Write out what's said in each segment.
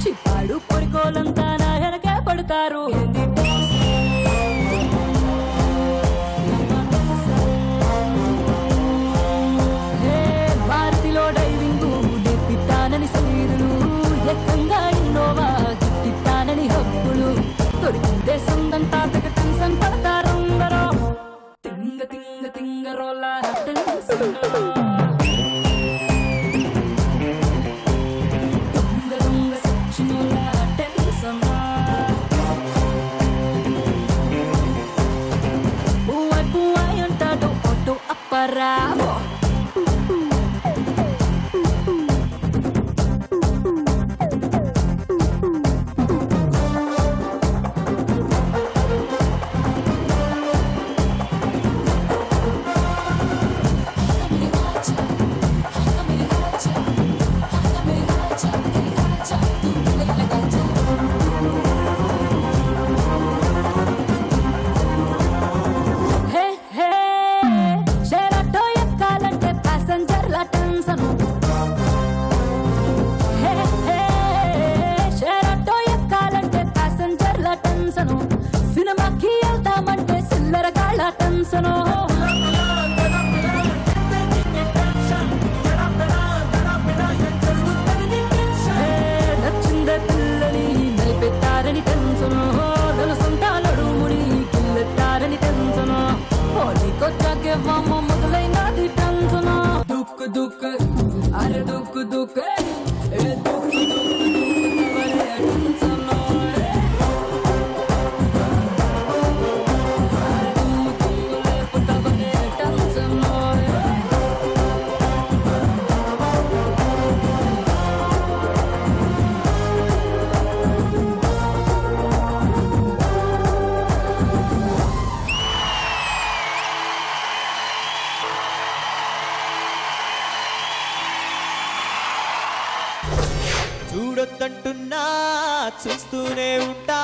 చిప్పాడు పొరికోలంతా నా వెనకే పడతారు. భారతిలో డైవింగ్ నేర్పిస్తానని సైదులు, ఎక్కంగా ఇన్నోవా గిట్టిస్తానని హక్కులు, దొరికిందే సొంతంతా తెగ టెన్షన్ పడతారందరూ. తింగ తింగ తింగరోళ్ళ టెన్షన్ Bravo. సినిమాకి వెళ్తామంటే సిల్లర కాళ్ళ టెన్షను. నచ్చిందే పిల్లని నిలిపెట్టారని టెన్షను, నలుసంటాలడు ముడి కిల్లెట్టారని టెన్షను, హోలీకొచ్చాకే వామ మొదలైనది టెన్షను. దుక్కు దుక్కు అరే దుక్కు దుక్కు దుక్కు టెన్షను. చూడొద్దంటున్నా చూస్తూనే ఉంటా,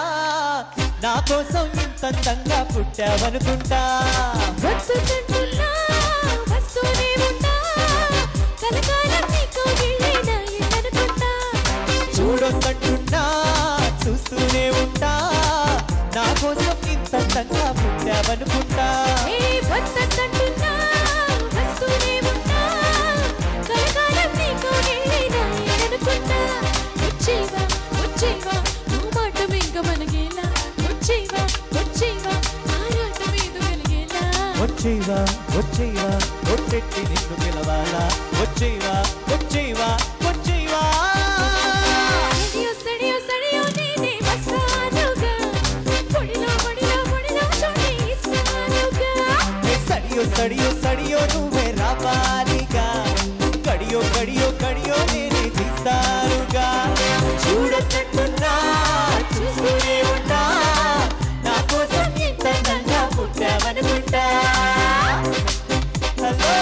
నా కోసం ఇంత అందంగా పుట్టావనుకుంటా. చూడొద్దంటున్నా చూస్తూనే ఉంటా, నా కోసం ఇంత అందంగా పుట్టావనుకుంటా. వచ్చేవా వచ్చేవా ఒట్టెట్టి నిన్ను పిలవాలా, వచ్చేవా వచ్చేవా వచ్చేవా. సడియో సడియో సడియో నువ్వే రావాలిగా, కడియో కడియో కడియో నేనే తీస్తానుగా. చూడొద్దంటున్నా చూస్తూనే ఉంటా, నా కోసం ఇంత అందంగా పుట్టావనుకుంటా. హలో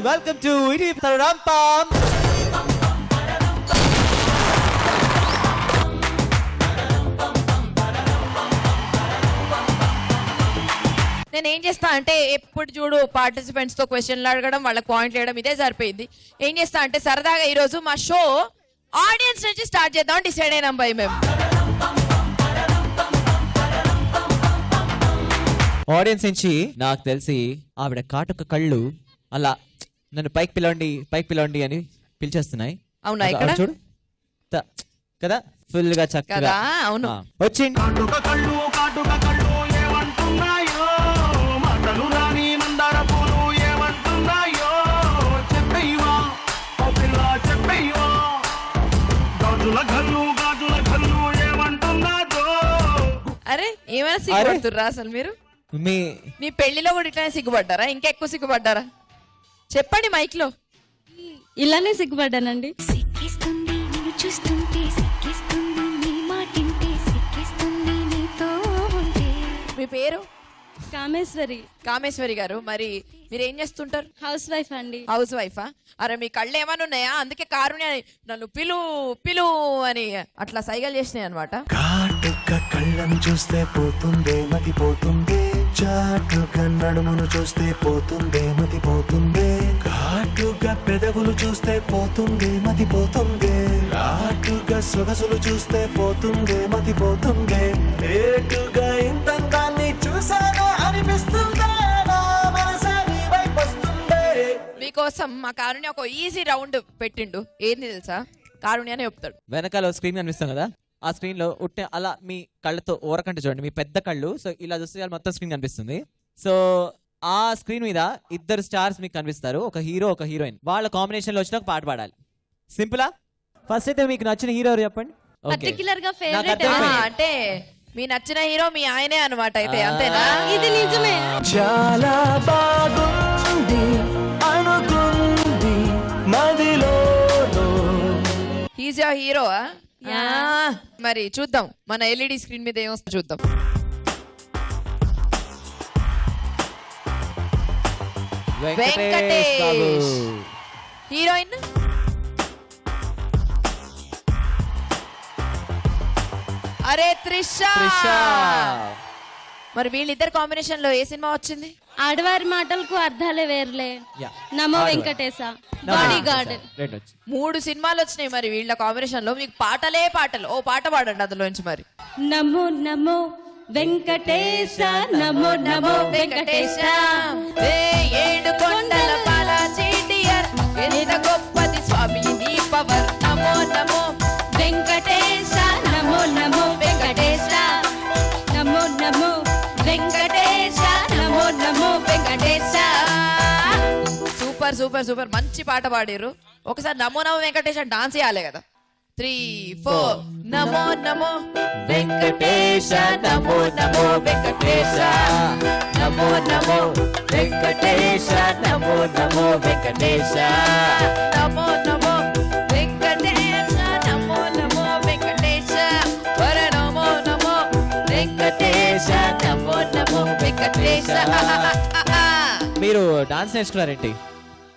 వెల్కమ్ టు ఇది తరంపం. నేను ఏం చేస్తా అంటే ఎప్పుడు చూడు పార్టిసిపెంట్స్ తో క్వశ్చన్లు అడగడం, వాళ్ళకి పాయింట్లు వేయడం, ఇదే సరిపోయింది. ఏం చేస్తా అంటే సరదాగా ఈ రోజు మా షో ఆడియన్స్ నుంచి స్టార్ట్ చేద్దాం డిసైడ్ అయినాం భయ్ మేము. ఆడియన్స్ నుంచి నాకు తెలిసి ఆవిడ కాటుక కళ్ళు అలా నన్ను పైకి పిలవండి అని పిలిచేస్తున్నాయి. అవునా? ఇక్కడ చూడు కదా ఫుల్ గా చక్కగా. అవును వచ్చింది. అరే ఏమైనా సిగ్గుపడుతుర్రా అసలు మీరు? మీ పెళ్లిలో కూడా ఇట్లానే సిగ్గుపడ్డారా? ఇంకా ఎక్కువ సిగ్గుపడ్డారా? చెప్పండి మైక్ లో. ఇలానే సిగ్గుపడ్డానండి. మీ పేరు? కామేశ్వరి. కామేశ్వరి గారు, మరి మీరు ఏం చేస్తుంటారు? హౌస్ వైఫ్ అండి. హౌస్ వైఫా? అరే మీ కళ్ళు ఏమైనా ఉన్నాయా? అందుకే కారుణ్య నన్ను పిలు పిలు అని అట్లా సైగలు చేసినాయి అనమాట. కళ్ళను చూస్తే పోతుందే మతి పోతుందే, చాటుగా నడుమును చూస్తే పోతుందే మతి పోతుందే, ఘాటుగా పెదవులు చూస్తే పోతుందే మతి పోతుందే, రాటుగా సొగసులు చూస్తే పోతుందే మతి పోతుందే, ఏటుగా ఇంతంగాన్ని చూసానా అనిపిస్తుందే, నా మనసే నీ వైపు వస్తుందే. మీకోసం మా కారుణ్య ఒక ఈజీ రౌండ్ పెట్టిండు. ఏంది తెలుసా? కారుణ్యనే చెప్తాడు. వెనకాల స్క్రీన్ కనిపిస్తాం కదా, ఆ స్క్రీన్ లో ఉట్టే అలా మీ కళ్ళతో ఓరకంటే చూడండి, మీ పెద్ద కళ్ళు. సో ఇలా చూస్తే మొత్తం స్క్రీన్ కనిపిస్తుంది. సో ఆ స్క్రీన్ మీద ఇద్దరు స్టార్స్ మీకు కనిపిస్తారు, ఒక హీరో ఒక హీరోయిన్. వాళ్ళ కాంబినేషన్ లో వచ్చిన ఒక పాట పాడాలి. సింపులా? ఫస్ట్ అయితే మీకు నచ్చిన హీరో ఎవరు చెప్పండి. పర్టిక్యులర్ గా ఫేవరెట్ అంటే మీ నచ్చిన హీరో మీ ఆయనే అనమాట. అయితే అంతేనా? ఇది నిజమే. చాలా బాగుంది అనుకుంది మదిలో. He's your hero? మరి చూద్దాం మన ఎల్ఈడి స్క్రీన్ మీద ఏమొస్తుందో చూద్దాం. వెంకటేష్. హీరోయిన్ అరే త్రిష. మరి వీళ్ళిద్దరు కాంబినేషన్ లో ఏ సినిమా వచ్చింది? ఆడవారి మాటలకు అర్థాలే వేర్లే, నమో వెంకటేశ, బాడీ గార్డ్. 3 సినిమాలు వచ్చినాయి మరి వీళ్ళ కాంబినేషన్ లో. మీకు పాటలే పాటలు. ఓ పాట పాడండి అందులోంచి మరి. నమో నమో వెంకటేశ, నమో నమో వెంకటేశ, ఏడు కొండల పాల చీటియర్, ఎంత గొప్పది స్వామి నీ పవర్. నమో నమో వెంకటేశ, నమో నమో వెంకటేశ, నమో నమో వెంకటేశ, నమో నమో వెంకటేశ. సూపర్ సూపర్ సూపర్, మంచి పాట పాడారు. ఒకసారి నమో నమో వెంకటేశ డాన్స్ చేయాలి కదా. 3, 4 నమో నమో వెంకటేశ, నమో నమో వెంకటేశ, నమో నమో వెంకటేశ, నమో నమో వెంకటేశ, నమో నమో వెంకటేశ, నమో నమో వెంకటేశ, వర నమో నమో వెంకటేశ, నమో నమో వెంకటేశ. మీరు డాన్స్ నేర్చుకున్నారేంటి?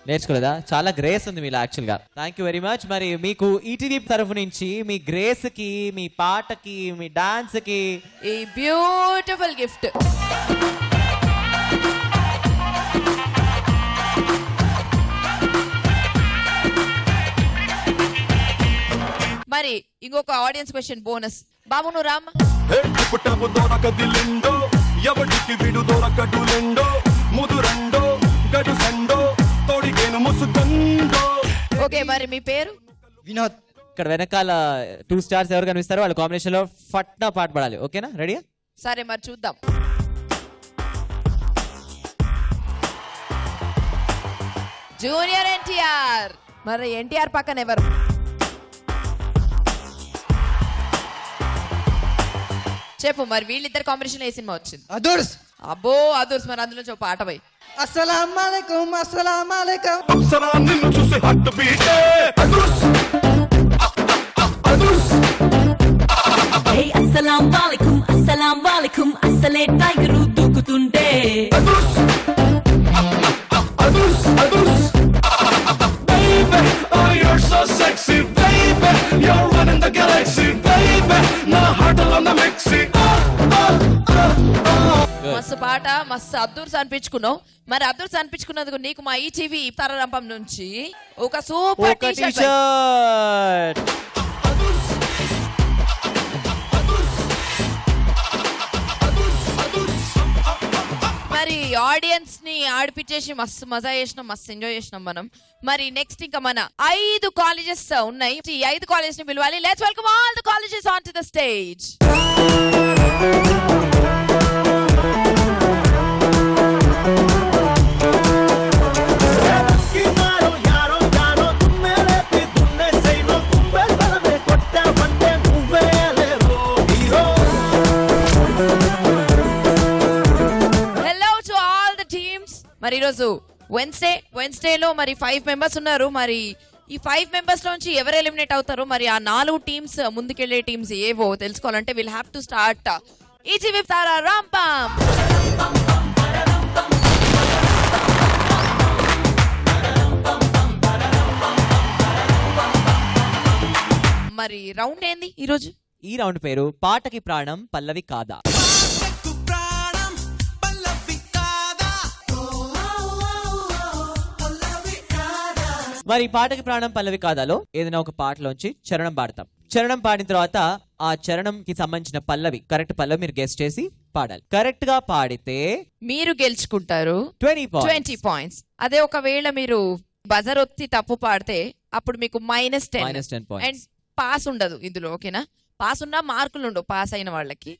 నేర్చుకోలేదా? చాలా గ్రేస్ ఉంది మీలో యాక్చువల్ గా. Thank you very much. మరి మీకు ఈటీవీ తరఫు నుంచి మీ గ్రేస్ కి, మీ పాటకి, మీ డాన్స్ కి ఈ బ్యూటిఫుల్ గిఫ్ట్. మరి ఇంకొక ఆడియన్స్ క్వశ్చన్ బోనస్. బాబు నువ్వు రామ్. ఎవరికి విడు దొరకడులెండో ముదురండో గడు సండో తోడికేను ముసుగండో. ఓకే మరి మీ పేరు? వినోద్. ఇక్కడ వెనకాల 2 స్టార్స్ ఎవరు కనిపిస్తారో వాళ్ళ కాంబినేషన్ లో ఫట్నా పాట పడాలి. ఓకేనా? రెడీయా? సరే మరి చూద్దాం. జూనియర్ ఎన్టీఆర్. మరి ఎన్టీఆర్ పక్కన ఎవరు? చెప్పు మరి వీళ్ళిద్దరు కాంబినేషన్ ఏ సినిమా వచ్చింది? అదుర్స్. అబ్బో అదుర్స్. మరి అందులో చెప్పు పాట పోయి. అస్సలాము అలైకుం అస్సలాము అలైకుం. అప్సరా నిన్ను చూసి హార్ట్ బీట్. అదుర్స్ అదుర్స్. హే అస్సలాము అలైకుం అస్సలాము అలైకుం, అస్సలే టైగర్ దూకుతుంటే. అదుర్స్ అదుర్స్ అదుర్స్. Baby, oh you're so sexy, baby, you're running the galaxy, baby, నా heart on the mixy. మస్తు పాట, మస్తు అద్దుర్స్ అనిపించుకున్నావు. మరి అద్దుర్స్ అనిపించుకున్నందుకు నీకు మా ఈటీవీ తరరంపం నుంచి ఒక సూపర్ టీ-షర్ట్. మరి ఆడియన్స్ ని ఆడిపించేసి మస్తు మజా చేసినాం, మస్తు ఎంజాయ్ చేసినాం మనం. మరి నెక్స్ట్ ఇంకా మన 5 కాలేజెస్ ఉన్నాయి. ఈ 5 కాలేజెస్ ని పిలవాలి. Let's welcome all the colleges on to the stage. మరి ఈరోజు వెన్స్డేలో మరి 5 మెంబర్స్ ఉన్నారు. మరి ఈ 5 మెంబర్స్ లోంచి ఎవరు ఎలిమినేట్ అవుతారో, మరి ఆ 4 టీమ్స్ ముందుకెళ్లే టీమ్స్ ఏవో తెలుసుకోవాలంటే will have to start easy with తారా రాంపం. మరి రౌండ్ ఏంది ఈరోజు? ఈ రౌండ్ పేరు పాటకి ప్రాణం పల్లవి కాదా. మరి పాటకి ప్రాణం పల్లవి కాదాలో ఏదైనా ఒక పాటలోంచి చరణం పాడతాం. చరణం పాడిన తర్వాత ఆ చరణం కి సంబంధించిన పల్లవి కరెక్ట్ పల్లవి మీరు గెస్ట్ చేసి పాడాలి. కరెక్ట్ గా పాడితే మీరు గెలుచుకుంటారు 20 పాయింట్స్. అదే ఒకవేళ మీరు బజర్ ఒత్తి తప్పు పాడితే అప్పుడు మీకు -10 అండ్ పాస్ ఉండదు ఇందులో. ఓకేనా? పాస్ ఉన్నా మార్కులు ఉండవు పాస్ అయిన వాళ్ళకి.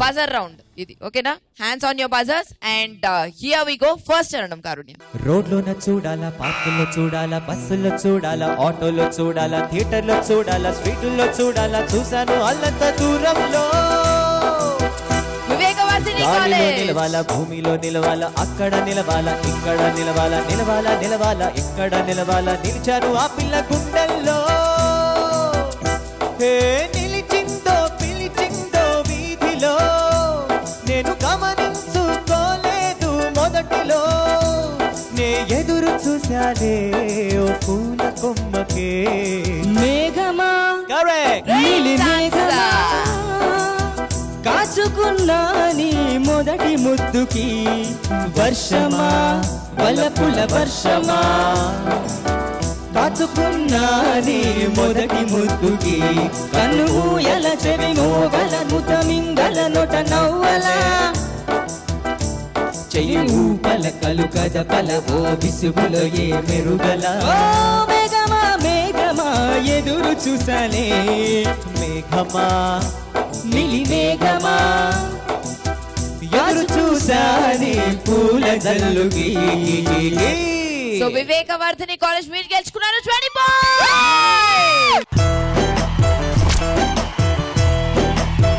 బజర్ రౌండ్ ఇది. ఓకేనా? Hands on your buzzers and here we go. First చరణం కారుణ్య. రోడ్లోన చూడాలా, పార్కుల్లో చూడాలా, బస్సుల్లో చూడాలా, ఆటోలో చూడాలా, థియేటర్లో చూడాలా, స్ట్రీట్లో చూడాలా, చూశాను అల్లంత దూరంలో. వివేకవర్ధిని కాలేజ్. నిలవాలా, భూమిలో నిలవాలా, అక్కడ నిలవాలా, ఇక్కడ నిలవాలా, నిలవాలా నిలవాలా, ఎక్కడ నిలవాలా, నిలిచాను ఆ పిల్ల గుండెల్లో. నిలిచిందో పిలిచిందో వీధిలో, నేను గమనించుకోలేదు మొదటిలో. నే ఎదురు చూశాలే ఓ పూల కొమ్మకే. మేఘమా కరెక్ట్. నీలి మేఘమా కాచుకున్నా నీ మొదటి ముద్దుకి. వర్షమా వలపుల వర్షమా కాచుకున్నా నీ మొదటి ముద్దుకి. కన్ను ఎల చెవి మోగల ముతమింగల నొట నవ్వల. చెయ్యి పలకలు కదపల ఓ విసుగులో ఏ మెరుగల. మేఘమా మేఘమా ఎదురు చూసానే. మేఘమా నీలి మేఘమా ఎదురు చూసానే పూల జల్లుకి. సో వివేకవర్ధిని కాలేజ్ మీరు గెలుచుకున్నారు 20 పాయింట్స్.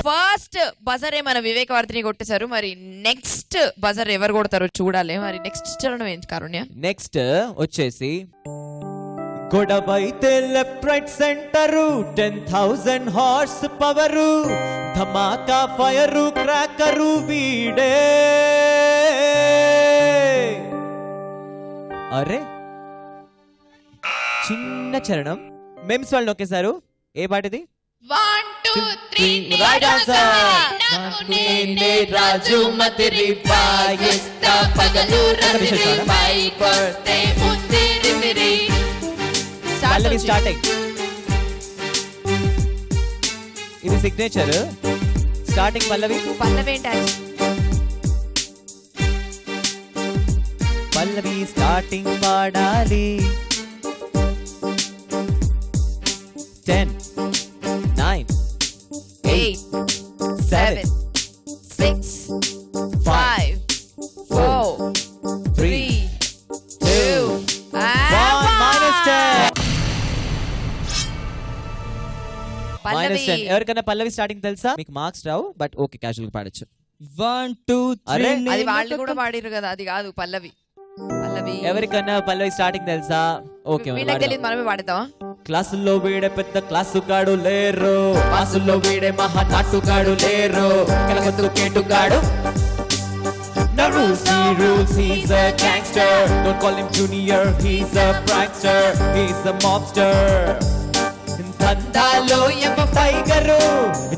ఫస్ట్ బజర్ మన వివేకవర్ధిని కొట్టేశారు. మరి నెక్స్ట్ బజర్ ఎవరు కొడతారో చూడాలి. మరి నెక్స్ట్ చరణం ఏంటి కారుణ్య? నెక్స్ట్ వచ్చేసి గొడవైతే left right centre, 10,000 horse power, ధమాకా ఫైరు క్రాకరు వీడే. అరే చిన్న చరణం మెమ్స్ వాళ్ళు నొక్కేశారు. ఏ పాటిది? 1 2 3 రైట్ ఆన్సర్. రాజు మతిరి పాయిస్తా పగలు రతిరి మై బర్త్డే ముందిరి మిరి. పల్లవి స్టార్టింగ్. ఇది సిగ్నేచర్. స్టార్టింగ్ పల్లవి. పల్లవి ఏంటి? పల్లవి స్టార్టింగ్ పాడాలి. 10 9 8 7 6 5 4 3 2 -10. పల్లవి. ఎవరికైనా పల్లవి స్టార్టింగ్ తెలుసా? మీకు marks Rao but okay casual గా పాడొచ్చు. 1 2 3 అది వాళ్ళు కూడా పాడిరు కదా, అది కాదు పల్లవి. పల్లవి ఎవరికన్నా పల్లవి స్టార్టింగ్ తెలుసా? ఓకే వీళ్ళకి తెలియదు, మనమే పాడతావా? క్లాసుల్లో వీడే పెద్ద క్లాసుగాడు లేరు, క్లాసుల్లో వీడే మహా నాటుగాడు లేరు, కలగొద్దు కేటుగాడు. No rules, he rules, he's a gangster. Don't call him junior, he's a prankster, he's a mobster. దందాలో యమ టైగరు,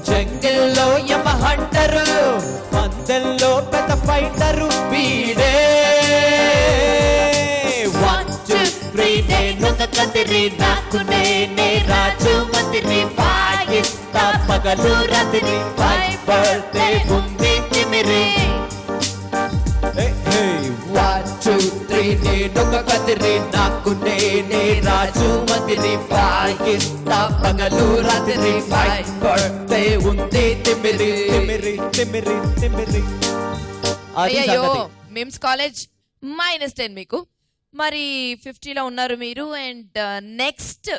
జంగిల్లో యమ హంటరు, పందెల్లో పెద్ద ఫైటరు వీడే. 1 2 3 నేనొక కదిరి, నాకు నేనే రాజు మందిరి, వాయిస్తా పగలు రాత్రి, మై బర్త్డే ఉంది తిమిరి. 1 2 3 నేనొక కదిరి, నాకు నేనే రాజు మందిరి, వాయిస్తా పగలు రాత్రి, మై బర్త్డే ఉంది తిమిరి తిమిరి తిమిరి తిమిరి. అయ్యో మిమ్స్ కాలేజ్ -10 మీకు. మరి 50లో ఉన్నారు మీరు. అండ్ నెక్స్ట్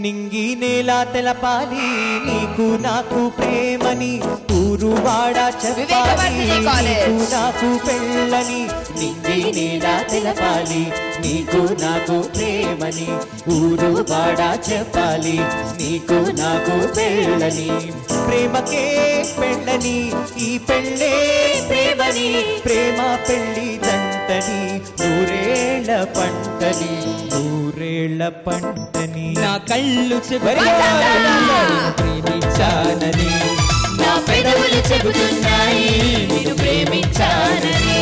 నింగి నేల తెలపాలి నీకు నాకు ప్రేమని ఊరువాడ చెప్పాలి నీకు నాకు పెళ్ళని నింగి నేల తెలపాలి నీకు నాకు ప్రేమని ఊరువాడ చెప్పాలి నీకు నాకు పెళ్ళని ప్రేమకే పెళ్ళని ఈ పెళ్ళే ప్రేమని ప్రేమ పెళ్ళి దంటని నూరేళ్ల పంటని నూరేళ్ల పంటని నా కళ్ళు ప్రేమించానని నా పెదవులు చెబుతున్నాయి నిన్ను ప్రేమించానని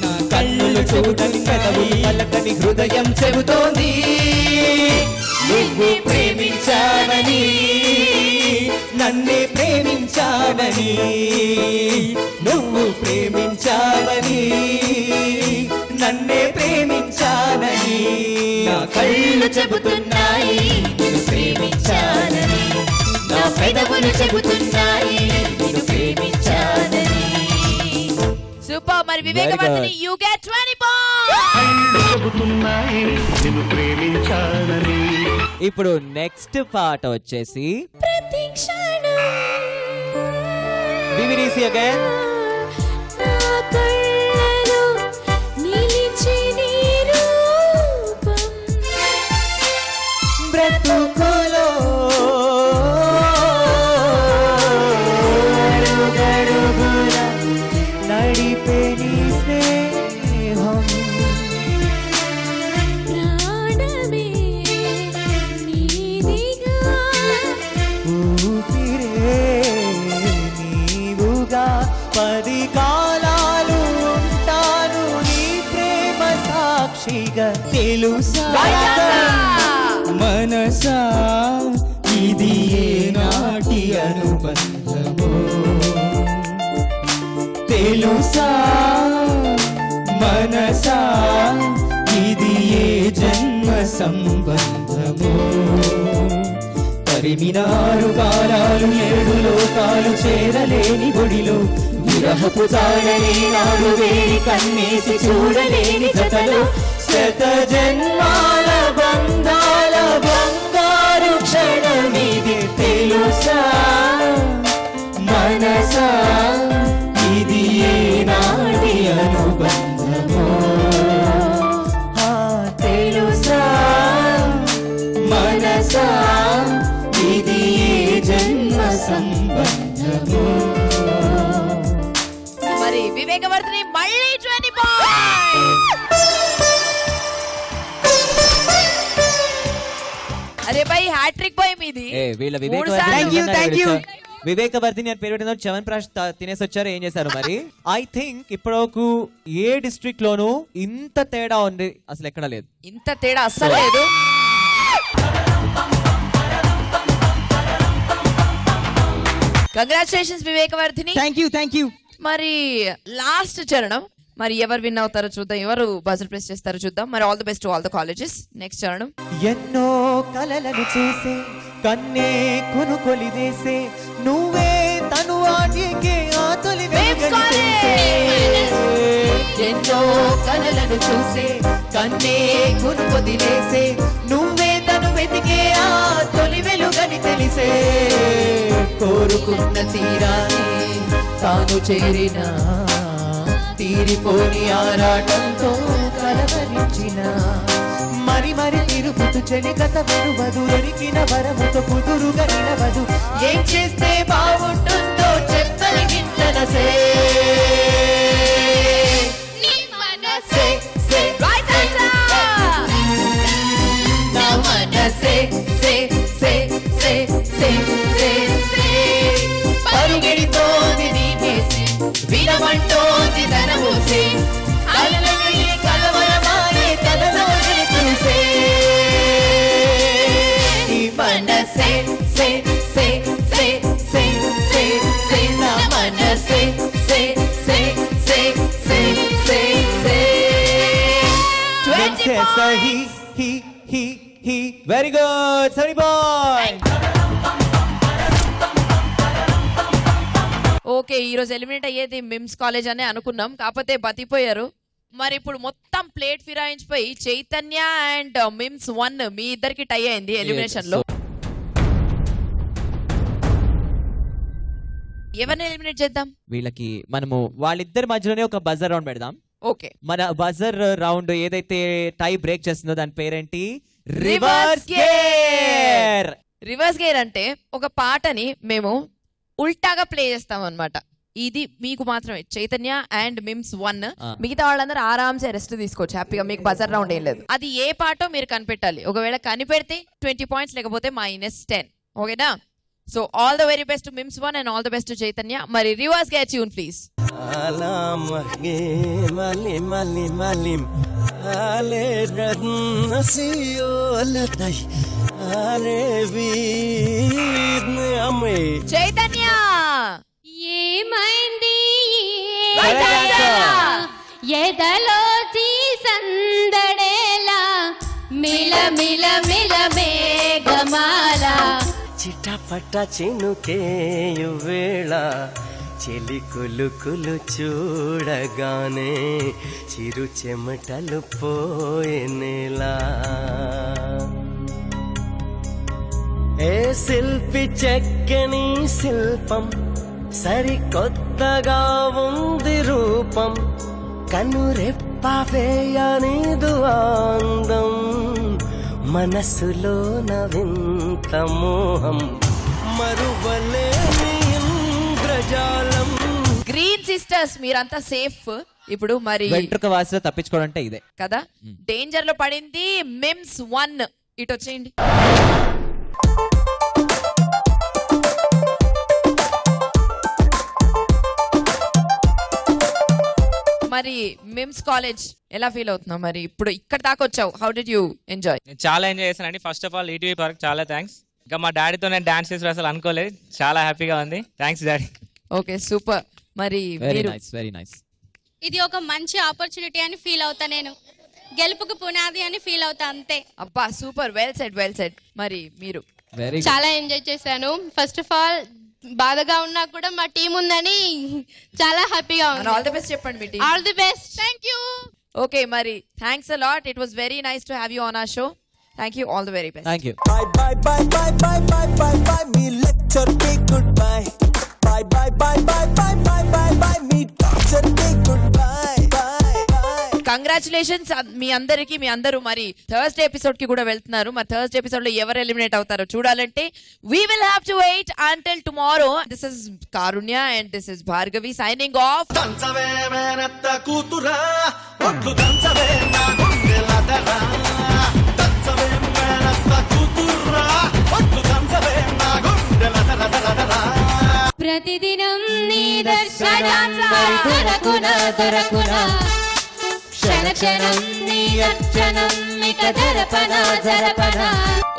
నా కళ్ళు చూడని పెదవులు పలకని హృదయం చెబుతోంది నువ్వు ప్రేమించానని నన్నే ప్రేమించానని నువ్వు ప్రేమించావని నన్నే ప్రేమించానని నా కళ్ళు చెబుతున్నాయి నిన్ను ప్రేమించానని నా పెదవులు చెబుతున్నాయి నిన్ను ప్రేమించానని సూపర్. మరి వివేకవర్ధిని యు గెట్ 20 పాయింట్స్. చెబుతున్నాయి నిన్ను ప్రేమించానని. ఇప్పుడు నెక్స్ట్ పాట వచ్చేసి ప్రతిక్షణం బీబీడీసీ అగైన్. నా కళ్ళలో నిలిచి నీ రూపం బ్రతుకులో అడుగడుగున నడిపే నీ స్నేహం ప్రాణమే నీదిగా ఊపిరే నీవుగా 10 కాలాలు ఉంటాను నీ ప్రేమ సాక్షిగా తెలుసా మనసా ఇది ఏ నాటి అనుబంధమో తెలుసా మనసా ఇది ఏ జన్మ సంబంధమో తరిమినారు కాలాలు 7 లోకాలు చేరలేని ఒడిలో విరహపు తాళని నాడు వేడి కన్నేసి చూడలేని జతలో శత జన్మాల బంధాల బంగారు క్షణమిది తెలుసా మనసా ఇది ఏ నాటి అనుబంధమో తెలుసా మనసా ఇది ఏ జన్మ సంబంధమో. మరి వివేకవర్ధిని మళ్ళీ 20 పాయింట్స్. అరే భాయ్ హ్యాట్రిక్ బాయ్ మీది. ఏ వీళ్ళ మూడు సార్లు. వివేకవర్ధిని అని పేరు పెట్టిన చ్యవన్ప్రాష్ తినేసి వచ్చారు. ఏం చేశారు మరి? ఐ థింక్ ఇప్పటివరకు ఏ డిస్ట్రిక్ట్ లోనూ ఇంత తేడా ఉంది అసలు ఎక్కడ లేదు. ఇంత తేడా అస్సలు లేదు. కంగ్రాచులేషన్స్ వివేకవర్ధిని. Thank you. మరి లాస్ట్ చరణం మరి ఎవరు విన్ అవుతారో చూద్దాం, ఎవరు బజర్ ప్రెస్ చేస్తారో చూద్దాం. మరి all the best to all the colleges. Next చరణం. ఎన్నో కలలను చేసే కన్నే కొనుకొలి వేసే నువ్వే తను ఆటికే ఆ తొలి ఎన్నో కలలను చూసే కన్నే కొనుకొదిలేసే నువ్వే తను వెతికే ఆ తొలి వెలుగని తెలిసే కోరుకున్న తీరాన్ని తాను చేరిన తీరిపోని ఆరాటంతో కలవరించిన మరి మరి తిరుగుతూ చెలికత విడువదు ఎరికిన వరముతో కుదురుగా నిలవదు ఏం చేస్తే బాగుంటుందో చెప్పని గింతనసే పరుగెడితోంది నీ వేసి వినమంటోంది తన మూసి అలలనే కలవరమాయే తనలో చూసే ఈ మనసే సే సే సే సే సే సే నా మనసే సే సే సే సే సే సే 20 సహి హి వెరీ గుడ్ సరి బాయ్. ఓకే, ఈ రోజు ఎలిమినేట్ అయ్యేది మిమ్స్ కాలేజ్ అనే అనుకున్నాం, కాకపోతే బతిపోయారు. మరి ఇప్పుడు మొత్తం ప్లేట్ ఫిరాయించిపోయి చైతన్య అండ్ మిమ్స్ 1 మీ ఇద్దరికి టై అయింది ఎలిమినేషన్ లో. ఎవరిని ఎలిమినేట్ చేద్దాం? వీళ్ళకి మనము వాళ్ళిద్దరి మధ్యలోనే ఒక బజర్ రౌండ్ పెడదాం. ఓకే, మన బజర్ రౌండ్ ఏదైతే టై బ్రేక్ చేస్తుందో దాని పేరేంటి? Reverse gear. రివర్స్ గేర్ అంటే ఒక పాటని మేము ఉల్టాగా ప్లే చేస్తాం అన్నమాట. ఇది మీకు మాత్రమే, చైతన్య అండ్ మిమ్స్ 1. మిగతా వాళ్ళందరూ ఆరామ్సే రెస్ట్ తీసుకోవచ్చు హ్యాపీగా. మీకు బజర్ రౌండ్ ఏం లేదు. అది ఏ పాటో మీరు కనిపెట్టాలి. ఒకవేళ కనిపెడితే 20 పాయింట్స్, లేకపోతే -10. ఓకేనా? So all the very best to మిమ్స్ 1 and all the best to Chaitanya. మరి reverse gear tune please. Chaitanya ఏమైంది ఎదలో సందడేలా మిల మిల మిల మేఘమాల చిటపట చినుకేయు వేళ చెలి కులుకులు చూడగానే చిరు చెమటలు పోయేలా ఏ శిల్పి చెక్కని శిల్పం సరికొత్తగా ఉంది రూపం కనురెప్ప వేయనిదు అందం మనసులోన వింత మోహం మరువలేని ఇంద్రజాలం. గ్రీన్ సిస్టర్స్ మీరంతా సేఫ్ ఇప్పుడు. మరి వెంట్రుక వాసిలో తప్పించుకోవడం అంటే ఇదే కదా. డేంజర్ లో పడింది మిమ్స్ 1. ఇటు వచ్చేయండి. మరి మిమ్స్ కాలేజ్ ఎలా ఫీల్ అవుతున్నావు? మరి ఇప్పుడు ఇక్కడ దాకా వచ్చావు, హౌ డిడ్ యూ ఎంజాయ్? చాలా ఎంజాయ్ చేశానండి. First of all ETV park చాలా థ్యాంక్స్. ఇంకా మా డాడీతో నేను డాన్స్ చేసి అసలు అనుకోలేదు, చాలా హ్యాపీగా ఉంది. Thanks daddy. Okay super. మరి వెరీ నైస్. ఇది ఒక మంచి ఆపర్చునిటీ అని ఫీల్ అవుతా, నేను గెలుపుకు పునాది అని ఫీల్ అవుతా అంతే. అబ్బా సూపర్, వెల్ సెడ్. మరి మీరు? చాలా ఎంజాయ్ చేశాను. ఫస్ట్ ఆఫ్ ఆల్ బాధగా ఉన్నా కూడా మా టీం ఉందని చాలా హ్యాపీగా ఉంది. ఆల్ ది బెస్ట్ చెప్పండి మీ team. All the best. Thank you. Okay మరి thanks a lot. It was very nice to have you on our show. Thank you. All the very best. Thank you. Bye bye bye bye bye bye bye bye me lecture me goodbye. Bye bye bye bye bye bye bye bye me lecture me goodbye. Bye bye. Congratulations మీ అందరికి. మీ అందరూ మరి Thursday episode కి కూడా వెళ్తున్నారు. మరి Thursday episode లో ఎవరు ఎలిమినేట్ అవుతారో చూడాలంటే we will have to wait until tomorrow. This is Karunya and this is Bhargavi signing off. దంచవే మేనత్త కూతురా ఒట్లు దంచవే నా గుండెలదరా దంచవే మేనత్త కూతురా ఒట్లు దంచవే నా గుండెలదరా ప్రతిదినం నీ దర్శనం దొరకునా క్షణ క్షణం నీ అర్చనం ఇక జరపనా.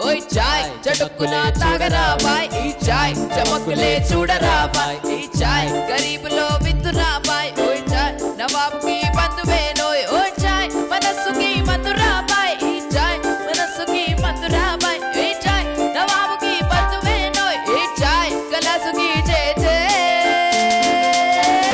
ఓయ్ చాయ్ చటుక్కున తాగరా బాయ్, ఈ చాయ్ చమకులే చూడరా బాయ్, ఈ చాయ్ గరీబ్